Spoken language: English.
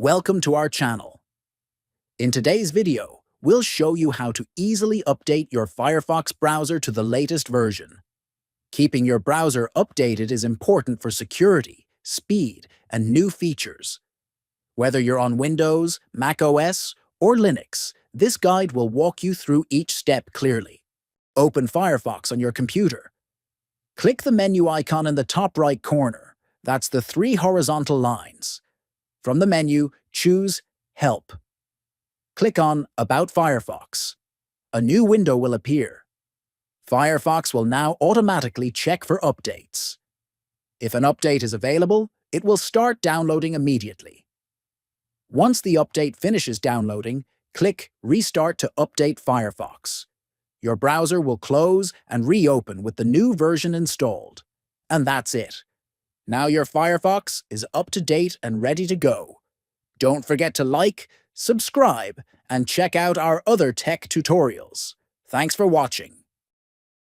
Welcome to our channel. In today's video, we'll show you how to easily update your Firefox browser to the latest version. Keeping your browser updated is important for security, speed, and new features. Whether you're on Windows, Mac OS, or Linux, this guide will walk you through each step clearly. Open Firefox on your computer. Click the menu icon in the top right corner. That's the three horizontal lines. From the menu, choose Help. Click on About Firefox. A new window will appear. Firefox will now automatically check for updates. If an update is available, it will start downloading immediately. Once the update finishes downloading, click Restart to update Firefox. Your browser will close and reopen with the new version installed. And that's it. Now your Firefox is up to date and ready to go. Don't forget to like, subscribe, and check out our other tech tutorials. Thanks for watching.